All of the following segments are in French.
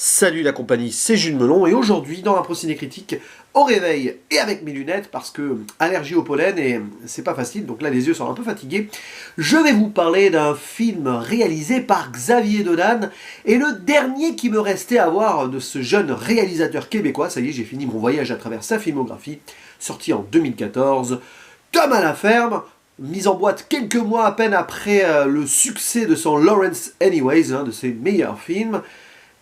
Salut la compagnie, c'est Jules Melon et aujourd'hui dans l'impro ciné critique au réveil et avec mes lunettes parce que allergie au pollen et c'est pas facile donc là les yeux sont un peu fatigués. Je vais vous parler d'un film réalisé par Xavier Dolan et le dernier qui me restait à voir de ce jeune réalisateur québécois. Ça y est, j'ai fini mon voyage à travers sa filmographie, sorti en 2014. Tom à la ferme, mise en boîte quelques mois à peine après le succès de son Lawrence Anyways, de ses meilleurs films.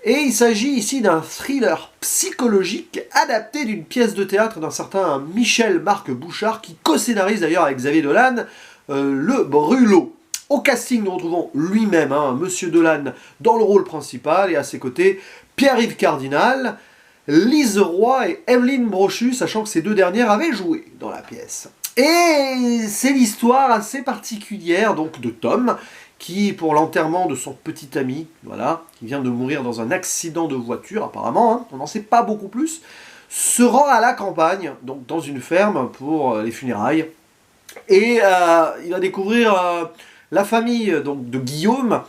Et il s'agit ici d'un thriller psychologique adapté d'une pièce de théâtre d'un certain Michel-Marc Bouchard, qui co-scénarise d'ailleurs avec Xavier Dolan, Le Brûlot. Au casting, nous retrouvons lui-même, Monsieur Dolan, dans le rôle principal, et à ses côtés, Pierre-Yves Cardinal, Lise Roy et Evelyne Brochu, sachant que ces deux dernières avaient joué dans la pièce. Et c'est l'histoire assez particulière donc de Tom, qui, pour l'enterrement de son petit ami, voilà, qui vient de mourir dans un accident de voiture, apparemment, on n'en sait pas beaucoup plus, se rend à la campagne, donc dans une ferme pour les funérailles, et il va découvrir la famille donc, de Guillaume,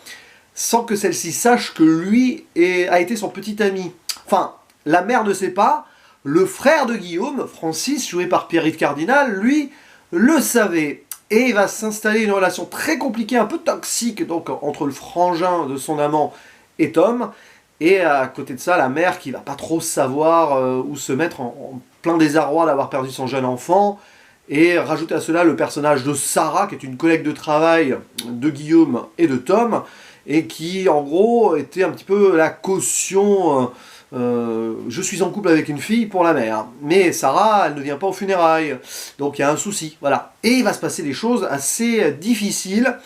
sans que celle-ci sache que lui a été son petit ami. Enfin, la mère ne sait pas, le frère de Guillaume, Francis, joué par Pierre-Yves Cardinal, lui, le savait. Et il va s'installer une relation très compliquée, un peu toxique, donc entre le frangin de son amant et Tom. Et à côté de ça, la mère qui va pas trop savoir où se mettre en plein désarroi d'avoir perdu son jeune enfant. Et rajouter à cela le personnage de Sarah, qui est une collègue de travail de Guillaume et de Tom, et qui, en gros, était un petit peu la caution... je suis en couple avec une fille pour la mère, mais Sarah, elle ne vient pas aux funérailles, donc il y a un souci, voilà. Et il va se passer des choses assez difficiles.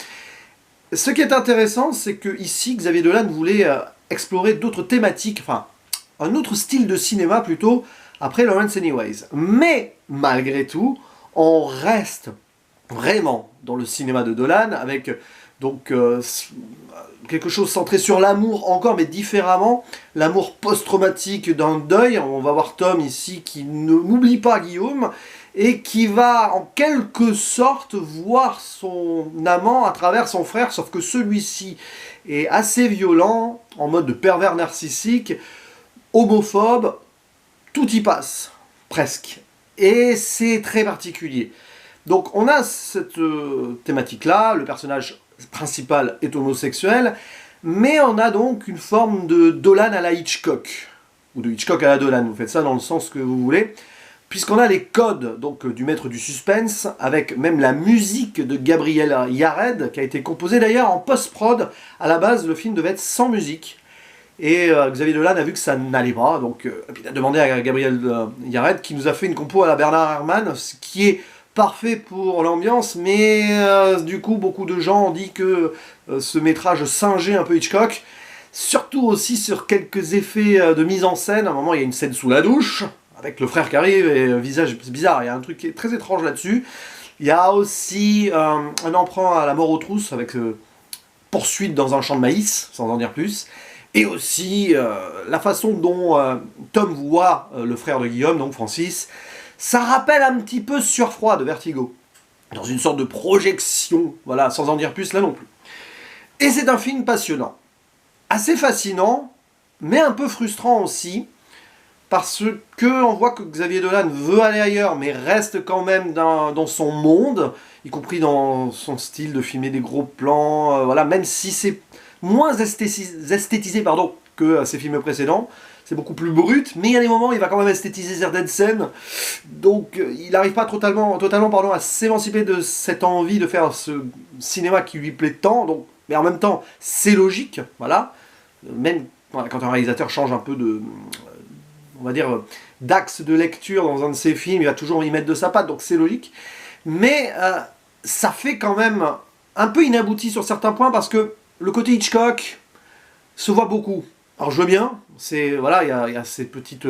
Ce qui est intéressant, c'est que ici, Xavier Dolan voulait explorer d'autres thématiques, enfin, un autre style de cinéma plutôt, après Lawrence Anyways. Mais, malgré tout, on reste vraiment dans le cinéma de Dolan, avec donc quelque chose centré sur l'amour encore, mais différemment, l'amour post-traumatique d'un deuil. On va voir Tom ici qui n'oublie pas Guillaume, et qui va en quelque sorte voir son amant à travers son frère, sauf que celui-ci est assez violent, en mode de pervers narcissique, homophobe, tout y passe, presque. Et c'est très particulier. Donc on a cette thématique-là, le personnage principal est homosexuel, mais on a donc une forme de Dolan à la Hitchcock, ou de Hitchcock à la Dolan, vous faites ça dans le sens que vous voulez, puisqu'on a les codes donc, du maître du suspense, avec même la musique de Gabriel Yared, qui a été composée d'ailleurs en post-prod. À la base, le film devait être sans musique. Et Xavier Dolan a vu que ça n'allait pas, donc il a demandé à Gabriel Yared, qui nous a fait une compo à la Bernard Herrmann, ce qui est parfait pour l'ambiance, mais du coup beaucoup de gens ont dit que ce métrage singeait un peu Hitchcock, surtout aussi sur quelques effets de mise en scène. À un moment il y a une scène sous la douche, avec le frère qui arrive et visage bizarre, il y a un truc qui est très étrange là-dessus. Il y a aussi un emprunt à La mort aux trousses, avec poursuite dans un champ de maïs, sans en dire plus. Et aussi la façon dont Tom voit le frère de Guillaume, donc Francis, ça rappelle un petit peu Surfroid de Vertigo, dans une sorte de projection, voilà, sans en dire plus là non plus. Et c'est un film passionnant, assez fascinant, mais un peu frustrant aussi, parce que on voit que Xavier Dolan veut aller ailleurs, mais reste quand même dans son monde, y compris dans son style de filmer des gros plans, voilà, même si c'est moins esthétisé que ses films précédents. C'est beaucoup plus brut, mais il y a des moments où il va quand même esthétiser certaines scènes. Donc il n'arrive pas totalement à s'émanciper de cette envie de faire ce cinéma qui lui plaît tant. Donc, mais en même temps, c'est logique, voilà. Même voilà, quand un réalisateur change un peu de, on va dire, d'axe de lecture dans un de ses films, il va toujours y mettre de sa patte, donc c'est logique. Mais ça fait quand même un peu inabouti sur certains points, parce que le côté Hitchcock se voit beaucoup. Alors je veux bien, voilà, il y a ces petites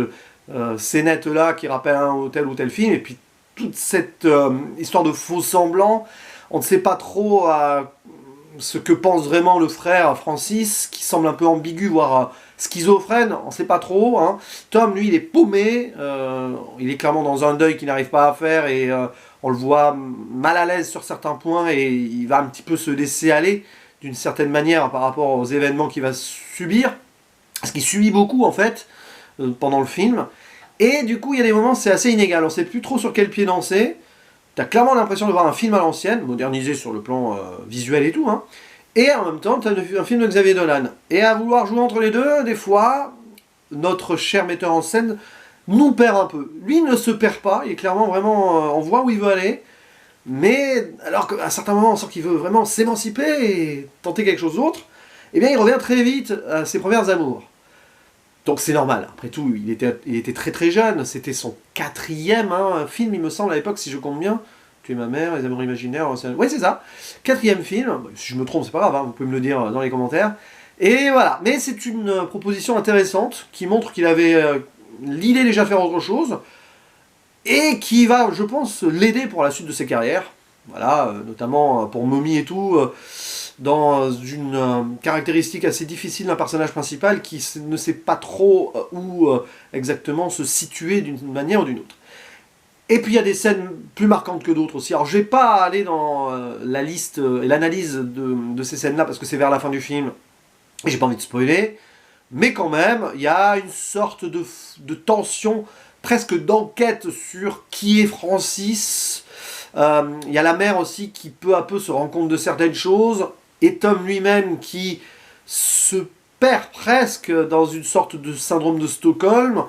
scénettes là qui rappellent un tel ou tel film, et puis toute cette histoire de faux semblants, on ne sait pas trop ce que pense vraiment le frère Francis, qui semble un peu ambigu, voire schizophrène, on ne sait pas trop. Tom, lui, il est paumé, il est clairement dans un deuil qu'il n'arrive pas à faire, et on le voit mal à l'aise sur certains points, et il va un petit peu se laisser aller d'une certaine manière par rapport aux événements qu'il va subir. parce qu'il subit beaucoup en fait pendant le film. Et du coup, il y a des moments, c'est assez inégal. On sait plus trop sur quel pied danser. T'as clairement l'impression de voir un film à l'ancienne, modernisé sur le plan visuel et tout, hein. Et en même temps, t'as un film de Xavier Dolan. Et à vouloir jouer entre les deux, des fois, notre cher metteur en scène nous perd un peu. Lui ne se perd pas, il est clairement vraiment... on voit où il veut aller. Mais alors qu'à certains moments, on sent qu'il veut vraiment s'émanciper et tenter quelque chose d'autre, eh bien il revient très vite à ses premières amours. Donc c'est normal, après tout, il était très très jeune, c'était son 4e film, il me semble, à l'époque, si je compte bien. Tu es ma mère, Les Amours Imaginaires, oui c'est ça. 4e film, si je me trompe, c'est pas grave, hein, vous pouvez me le dire dans les commentaires. Et voilà, mais c'est une proposition intéressante, qui montre qu'il avait l'idée déjà de faire autre chose, et qui va, je pense, l'aider pour la suite de ses carrières. Voilà, notamment pour Mommy et tout, dans une caractéristique assez difficile d'un personnage principal qui ne sait pas trop où exactement se situer d'une manière ou d'une autre. Et puis il y a des scènes plus marquantes que d'autres aussi. Alors je vais pas aller dans la liste et l'analyse de ces scènes-là parce que c'est vers la fin du film et j'ai pas envie de spoiler, mais quand même, il y a une sorte de tension, presque d'enquête sur qui est Francis. Il y a la mère aussi qui peu à peu se rend compte de certaines choses, et Tom lui-même qui se perd presque dans une sorte de syndrome de Stockholm,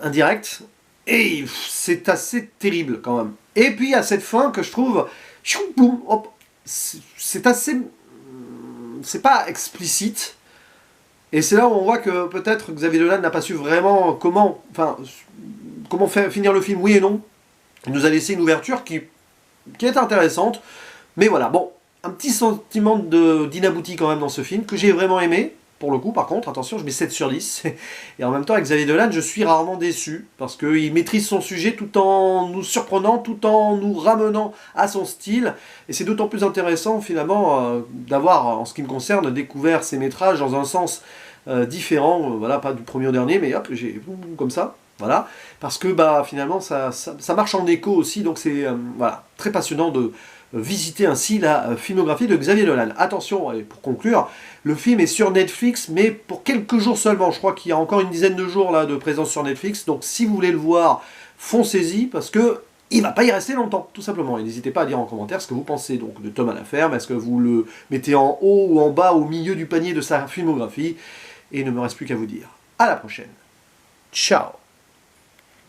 indirect, et c'est assez terrible quand même. Et puis il y a cette fin que je trouve, boum, hop, c'est assez... c'est pas explicite, et c'est là où on voit que peut-être Xavier Dolan n'a pas su vraiment comment finir le film, oui et non. Il nous a laissé une ouverture qui est intéressante, mais voilà, bon, un petit sentiment d'inabouti quand même dans ce film, que j'ai vraiment aimé, pour le coup, par contre, attention, je mets 7 sur 10, et en même temps, avec Xavier Dolan, je suis rarement déçu, parce qu'il maîtrise son sujet tout en nous surprenant, tout en nous ramenant à son style, et c'est d'autant plus intéressant, finalement, d'avoir, en ce qui me concerne, découvert ces métrages dans un sens différent, voilà, pas du premier au dernier, mais hop, j'ai comme ça, voilà, parce que bah finalement ça marche en écho aussi, donc c'est voilà, très passionnant de visiter ainsi la filmographie de Xavier Dolan. Attention, et pour conclure, le film est sur Netflix, mais pour quelques jours seulement. Je crois qu'il y a encore une dizaine de jours là de présence sur Netflix, donc si vous voulez le voir, foncez-y, parce que il va pas y rester longtemps, tout simplement. Et n'hésitez pas à dire en commentaire ce que vous pensez donc de Tom à la ferme. Est-ce que vous le mettez en haut ou en bas, au milieu du panier de sa filmographie? Et il ne me reste plus qu'à vous dire à la prochaine. Ciao.